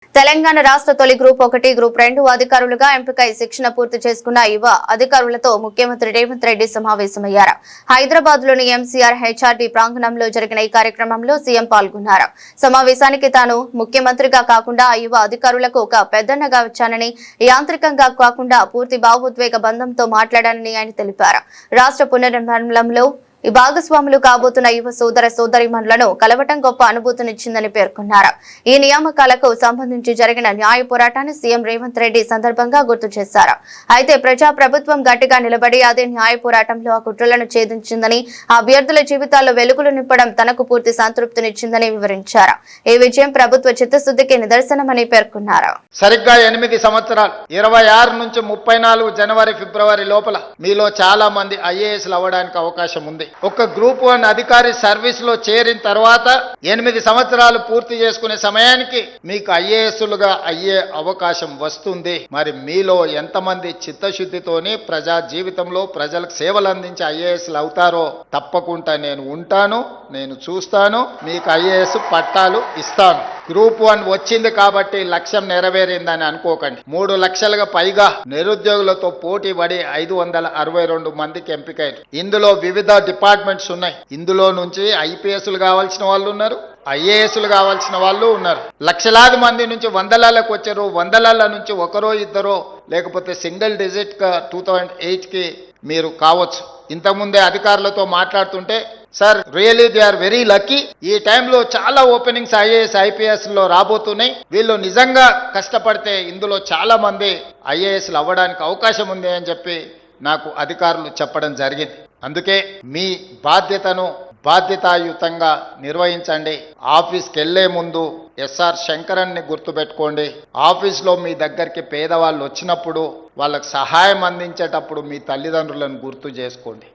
తెలంగాణ రాష్ట్ర తొలి group 1, group 2 అధికారులుగా ఎంపికై శిక్షణ పూర్తి చేసుకున్న యువ అధికారులతో ముఖ్యమంత్రి రేవంత్ రెడ్డి సమావేశమయ్యారు. హైదరాబాద్ లోని ఎంసీఆర్ హెచ్ఆర్డీ ప్రాంగణంలో జరిగిన ఈ కార్యక్రమంలో సీఎం పాల్గొన్నారు. సమావేశానికి తాను ముఖ్యమంత్రిగా కాకుండా ఆ యువ అధికారులకు ఒక పెద్దన్నగా వచ్చానని, యాంత్రికంగా కాకుండా పూర్తి భావోద్వేగ బంధంతో మాట్లాడానని ఆయన తెలిపారు. రాష్ట్ర పునర్నిర్మాణంలో ఈ భాగస్వాములు కాబోతున్న యువ సోదర సోదరీమణులను కలవటం గొప్ప అనుభూతినిచ్చిందని పేర్కొన్నారు. ఈ నియామకాలకు సంబంధించి జరిగిన న్యాయ పోరాటాన్ని సీఎం రేవంత్ రెడ్డి సందర్భంగా గుర్తు చేశారు. అయితే ప్రభుత్వం గట్టిగా నిలబడి అదే న్యాయ పోరాటంలో ఆ కుట్రలను ఛేదించిందని, ఆ అభ్యర్థుల జీవితాల్లో వెలుగులు నింపడం తనకు పూర్తి సంతృప్తినిచ్చిందని వివరించారు. ఈ విజయం ప్రభుత్వ చిత్తశుద్ధికి నిదర్శనమని పేర్కొన్నారు. సరిగ్గా 8 సంవత్సరాలు 26 నుంచి 34 జనవరి ఫిబ్రవరి లోపల మీలో చాలా మంది ఐఏఎస్లు అవ్వడానికి అవకాశం ఉంది. ఒక గ్రూప్ 1 అధికారి సర్వీస్ లో చేరిన తర్వాత 8 సంవత్సరాలు పూర్తి చేసుకునే సమయానికి మీకు ఐఏఎస్లుగా అయ్యే అవకాశం వస్తుంది. మరి మీలో ఎంతమంది చిత్తశుద్ధితోని ప్రజా జీవితంలో ప్రజలకు సేవలు అందించే ఐఏఎస్లు అవుతారో తప్పకుండా నేను ఉంటాను, నేను చూస్తాను, మీకు ఐఏఎస్ పట్టాలు ఇస్తాను. గ్రూప్ 1 వచ్చింది కాబట్టి లక్ష్యం నెరవేరిందని అనుకోకండి. 3 లక్షలుగా పైగా నిరుద్యోగులతో పోటీ పడి 562 మందికి ఎంపికయ్యారు. ఇందులో వివిధ డిపార్ట్మెంట్స్ ఉన్నాయి. ఇందులో నుంచి ఐపీఎస్లు కావాల్సిన వాళ్ళు ఉన్నారు, ఐఏఎస్లు కావాల్సిన వాళ్ళు ఉన్నారు. లక్షలాది మంది నుంచి వందలాలకు వచ్చారు. వందలాల నుంచి ఒకరో ఇద్దరో లేకపోతే సింగిల్ డిజిట్ 2008కి మీరు కావచ్చు. ఇంతకుముందే అధికారులతో మాట్లాడుతుంటే, sir really they are very lucky. ఈ టైంలో చాలా ఓపెనింగ్స్ ఐఏఎస్ ఐపీఎస్ లో రాబోతున్నాయి. వీళ్ళు నిజంగా కష్టపడితే ఇందులో చాలా మంది ఐఏఎస్లు అవ్వడానికి అవకాశం ఉంది అని చెప్పి నాకు అధికారులు చెప్పడం జరిగింది. అందుకే మీ బాధ్యతను బాధ్యతాయుతంగా నిర్వహించండి. ఆఫీస్కి వెళ్లే ముందు ఎస్ఆర్ శంకరన్ని గుర్తుపెట్టుకోండి. ఆఫీస్లో మీ దగ్గరికి పేదవాళ్ళు వచ్చినప్పుడు వాళ్ళకు సహాయం అందించేటప్పుడు మీ తల్లిదండ్రులను గుర్తు చేసుకోండి.